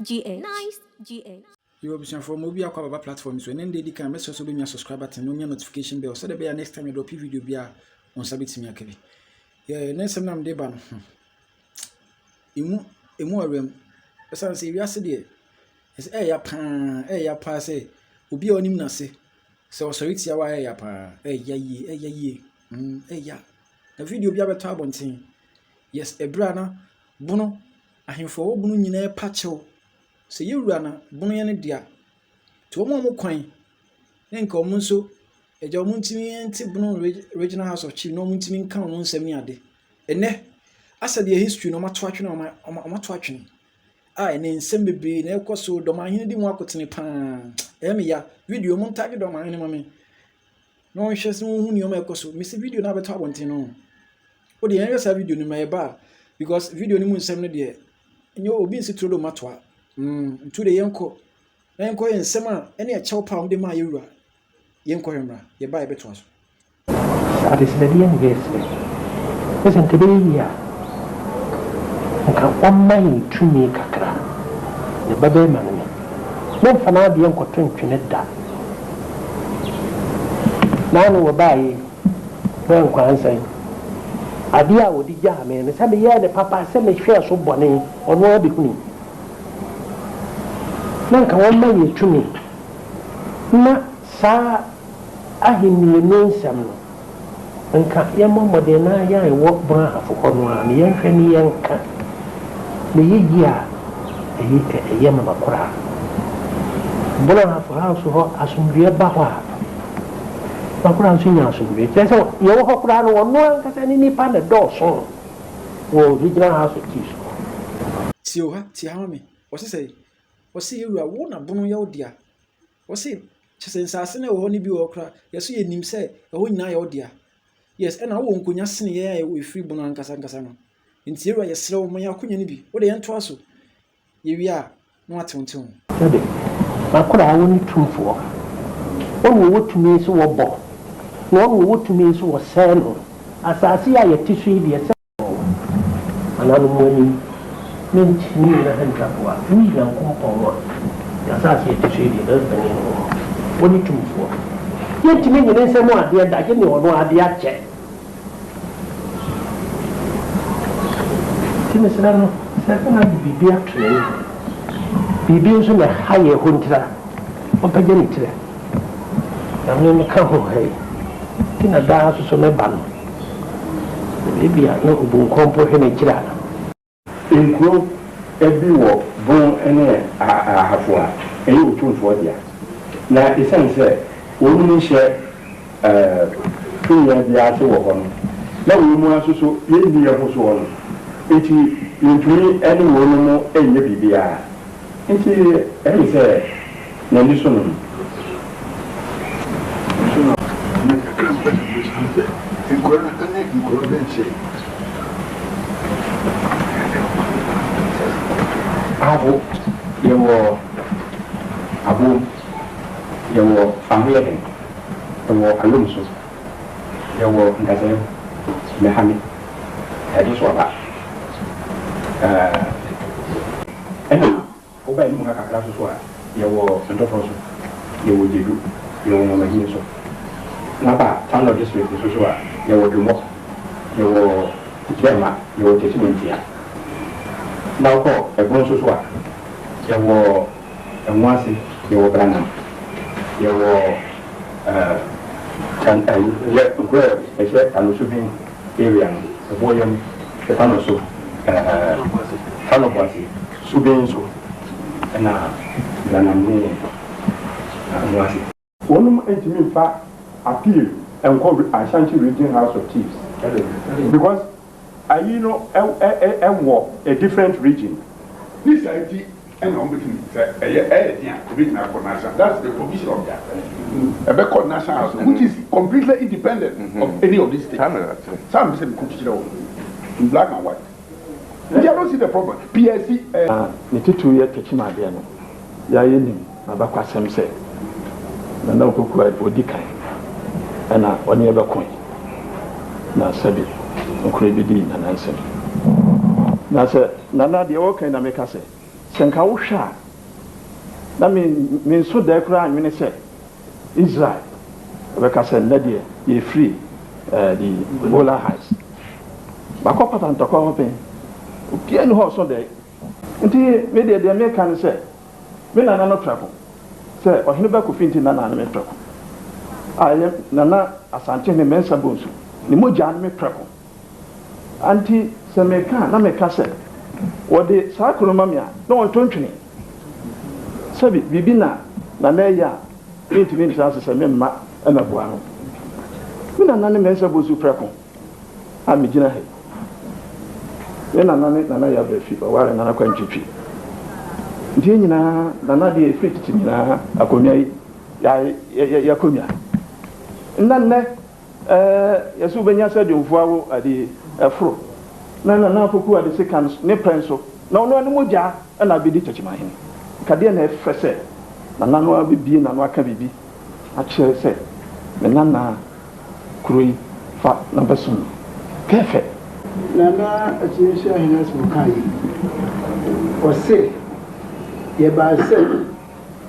GH. You will be sent from Mobile Aqua platform. So, and then they can message also be your subscriber and no notification bell. So, the next time you drop video be on Sabit Miakari. Yeah, next time I'm deban. Emu room. As say, we are said, it's ya pan, ya passe. Ubi on him nase. So, it's ya why ya pa, ya. The video be a better one thing. Yes, a brana, bono, I him for bono in a patcho. Say you rana, bono and dear. To a more coin. Then come so a Jomuntini and Tibono regional house of chief, no Muntin count on 7 a day. And ne, I said the history no matter watching on my watching. I and then send be no cost so Dormaahene didn't walk with any pan. Emia, video montage Dormaahene mammy. No one shares no who you make so miss video never talk one thing on. What the areas have video in my bar because video ni moon 7 day. And you're obese to the matwa. To the yanko. Yanko and Sema, any a chow pound in my euro. Yanko him, you buy a bit was. That is the young guest. Isn't to be here. And one mind to me, Kakra. The baby man. No fanad yanko train that. Now we'll buy one answer. Adia would be jammy, and some year the papa sent me share so bonny or no bikini. Nanka one man to me. Na sa ahim means some. And cut your mamma de na ya walk bra for one young penny young cat. The year a yamma cra. Bona for house or as some real bawa. Background senior should so you walk around one because any pan a door so. Oh, regional house of keys. Tiami, what's he say? Was see you are one of Bono your dear? Was he? Since I sent a honey be okra, yes, you him say, a whole night, oh dear. Yes, and I won't go just see with free Bonan Casancasano. In theory, a slow may I couldn't be. What they entwasso? Here we are, not on tune. I could I only two for. One would to me so a ball. One would to me so a saddle. As I see I tissue the saddle. Another morning, mint me in a hand trap one. We don't come forward. As I see tissue the husband. What you two for? Yet to me, you didn't say more, dear, that you know, no idea check. Timmy second, I'd be actually. Be being so a higher hunter. What I get it. I'm going to come home. In a dance to some ban. Maybe I know who comprehend each other. In group, every walk, bone and a half one, and you tune for you. Now, the sense said, women share 2 years the answer of one. Now, we must also leave the other one. It is into any woman more and maybe be a. It is a Nelson. Abu, you were Abu, you were family, you were Alonso, you were Gazelle, Mohammed, that is what anyway, over in Muka classes were, you were Santoproso, you were Jidu, you were Magneso. Napa, town of district is also, you were Dumo, you were Germa, you were Tessimonian. Now, call a Bonsua, you were a Mwasi, you were Branham, you were a share and shooting area, a boyum, the Panoso, Tanopasi, Subinso, and Branham Mwasi. One intimate fact appeal and call Asante Regional House of Chiefs. Because you know, a different region. This idea and that's the provision of that. A record national house, which is completely independent of any of these things. Some say in black and white. I don't see the problem. PSC. The 2 year Kachima, Yayin, Abaka Sam said, the no cook would decay. And on your coin. Now, Sabi, Okribidi, and answer. Now, sir, Nana, the old kind of make us say, sɛnka wohwɛ a na menso da koraa anwene sɛ Israel ɛbɛka sɛ nnɛ deɛ yɛfiri the Ebola heights bakɔ patantɔkɔ hɔ pɛn obiara ni hɔ ɔso dɛ nti me deɛ meka ne sɛ me nana no prɛko sɛ ɔhene bɛkɔfi nti nana no me prɛko a ɛyɛ nana Asantehene mɛnsa bonsu ne mogya no me prɛko anti sɛ meka na meka sɛ wɔde saa kuroma me a na wɔntɔ ntwene sɛbi biribi na ɛyɛ a mentumi ntra ase sɛ memma ɛna boa no me nana ne mɛnsa bonsu prɛko a megyina ha me nana yɛ abrɛfi ɔware nana kwantwitwi nti nyinaa nana deɛ ɛfiri tete nyinaa akonnwa yi yɛakonnwa nnɛ yɛsɛ wobɛnya sɛ de mfoa wo ade ɛforo na nana apoku ade seka ne prɛn so na ɔno ane mogyaa ɛna abɛdi Kyakimahene kadeɛ na ɛfɛ sɛ nana no abɛbie na no aka biribi akyerɛ sɛ me nana kuro yi fa na bɛsom kɛfɛ Nana Akyinhyia Ahene Asmukai ɔse yɛbaa sɛ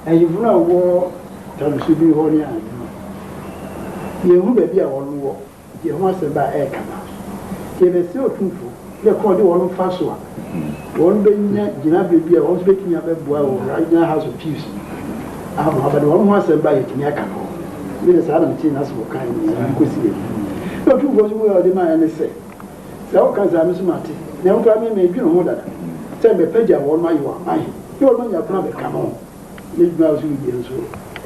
ayifunu a wɔ talusu bi hɔ ne ano yɛhu baabi a wɔn wɔ yɛhu asɛm ba ɛɛka ma yɛbɛsɛ otumfo yɛ kɔn de wɔn fa so a wɔn bɛnya gyina baabi a wɔn nso bɛtumi abɛboa wɔ Regional House of Peace ama abɛde wɔn ho asɛm ba yɛtumi aka no ne de saa na mete n'asmukai ne nkɔsi yɛ na otumfo nso yɛ ɔde ma yɛ ne sɛ sɛ woka saa me so mate na wokra me madwene ho dada sɛ mɛpagya wɔn ma yɛ aman ne wɔn ma nya pona bɛka no ne dwuma so yɛ nso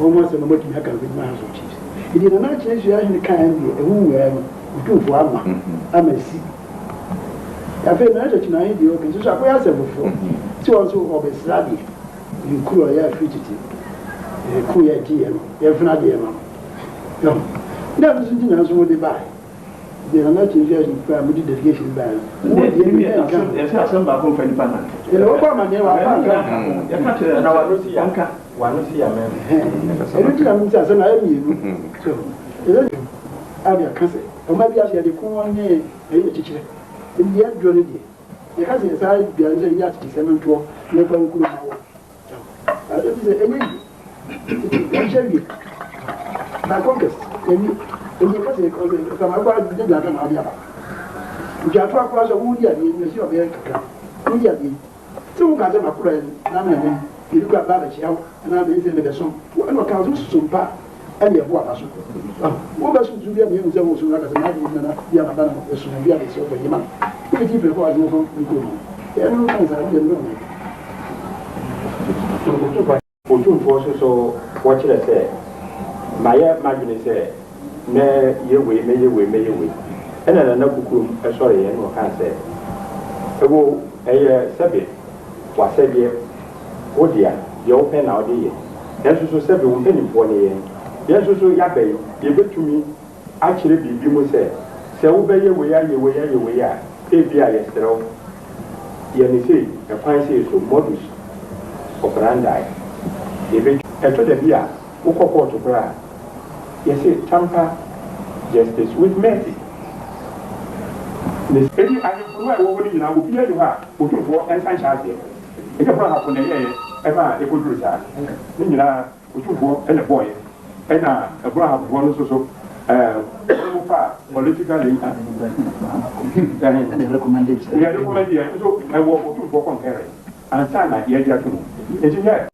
wɔn mo asɛm na mɔtumi aka no bɛdwuma House of Chiefs ɛdi Nana Akyinhyia Ahene kan deɛ ɛho nwaa mu otumfo ama si afei na Kyakimahene deɛ ɔka nso so akɔyɛ asɛm foforɔ sɛ wɔn nso ɔbɛsra deɛ nkuro a ɔyɛ afiri tete kuro yɛ agyeeɛ no yɛmfena deɛ no na nso nti na nso wode bae the Nana Akyinhyia Ahene with delegation by. Yes, I send back home for the panel. You know, Obama, you are one see a man. I don't think I'm saying I am so. I can't or maybe I said the cool one name, a teacher. In the end, Johnny, the cousin is I be a yacht to 7 to never good. I don't say any. My conquest, and you can say, come about the Latin Adia. You are talking about a woody at the University of America. Woody at the two guys of my friend, and you look at that show, and I'm in the song. What counts some part and your water. What does you be able to also like as an idea that you have done as soon as you have it over your man? You keep it for no from Nicola. There are no things I didn't know. For two forces, so what should I say? My imagine say, may you wait, may you wait. And then another cook, sorry, and what can say. Ago, a sabbath was said here, oh dear, you open out the yes, so 7 penny for the yes, so yabe, give it to me. Actually, be must say, so obey away, ABI yesterday. You say, a fine say so modus operandi. If it told the beer, who call to cry. Yes, tamper justice with mercy. The city I will be now here you are, who took for and sunshine. It can happen a year, ever a good result. Nina, who took for and a boy, and a brother one also politically and recommendation. We are recommended, so I walk for comparing. And time at the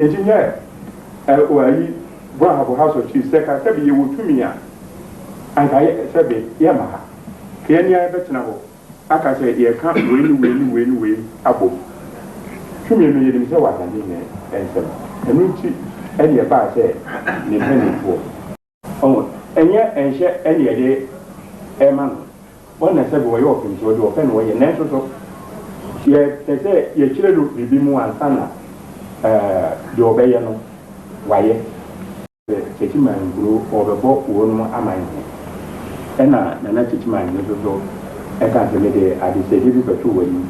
engineer, Brahabo House of Chiefs, second, you will to me, and I said, Yamaha. Kenya Betnabo. I can say, you can't win, Apple. To me, made him say what I didn't answer. And we see any about say, depending for. Oh, and yet, and share any day, a man. One I said, we're open to do offend where your natural. Yet, they say, your children will be more and sana. The obeyano. Why? Kyakimahene grew or the book won more amine. And Nana Kyakimahene no I can't say I decided to go to win.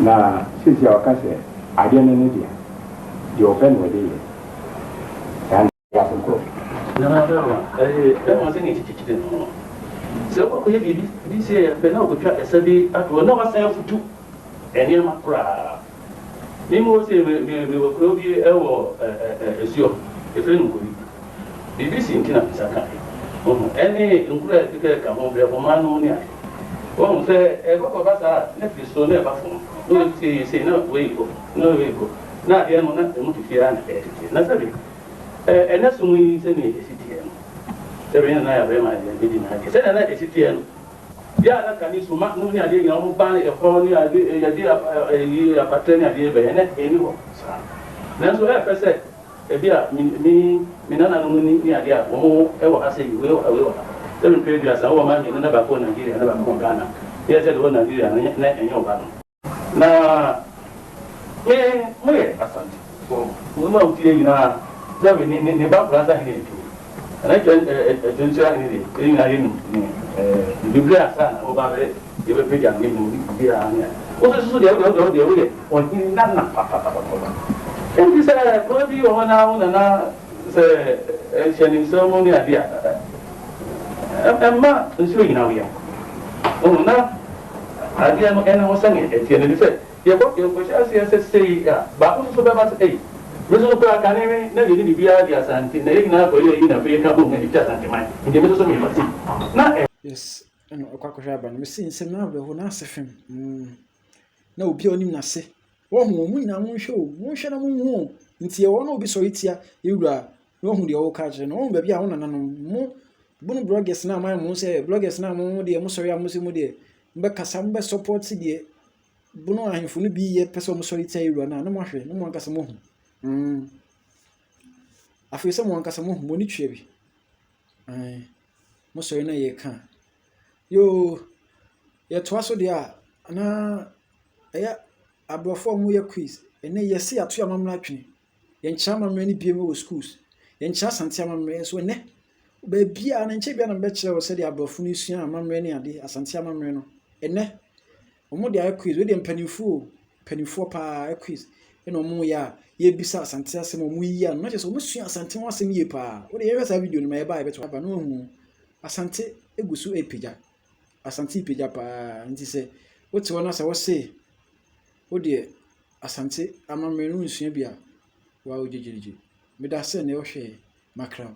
Now, since your cousin, I didn't know the open with it. And that's a quote. No, that wasn't it. So, what we have this year, Penal could try a survey at one of us for two, and in my cry. Mimo say me will be a sure a friend will be busy in Saka. Any included come home there for man. One say, a book of us let me so never phone. No, say, no way go, no way go. Now, the end of the fear and nothing. And that's when we send me a city. The reason I have my meeting, I said, I a city. Yeah, that can use much money. I didn't know, ban a phone, I did a pattern, I did anyone. That's what I said. If you are me, Nana, no idea, oh, ever I say, I will. 7 previous woman in another phone Nigeria, another phone Ghana. Yes, I want Nigeria and your banner. Now, where Asante? We know now, there we need the back brother here too. And I can in the Biblia son over it, you will pick and give me here. What is the way on in Nana? And you said, what do you want now? And now, say, sending ceremony idea. Emma is showing now here. Oh, now I didn't know anything at the end of the day. You got your question, say, but also about 8. Reason for academy, never did be ideas and they now for you in a free couple and just anti-mine. In the middle of me, not yes, and a quackerban. We see some now the whole answer him. No, be on him, Nassy. Oh, moon, I won't show, won't share a moon. Into your own be so it's here, you are no the old catch and all baby. I want to know. Bono bloggers na my mo say bloggers na mo de mo sorry amusimu de mbeka sambe support de bono ahemfo no bi ye pese mo sorry tie ru na mo hwe no mo ankasa mo hu afi se mo ankasa mo hu mo ni twa bi mo sorry na ye ka yo ye to aso de a na eya abrofo mo ye quiz ene ye se ato amamra twene ye ncha amamra ni bieme wo schools ye ncha asante amamra so ne baby a na nche bia na beche o se dia abrofo ni sua amamre ni ade asante amamre no ene omo dia quiz we dia panifo pa quiz ene omo ya ye bisa asante asem omo yi an na che so omo sua asante ho asem ye pa we dia yesa video ni ma ye ba beto aba no hu asante egusu epeja asante epeja pa nti se wote wona se wo se wo dia asante amamre no nsua bia wa ojejirije me da se ne wo hwe makra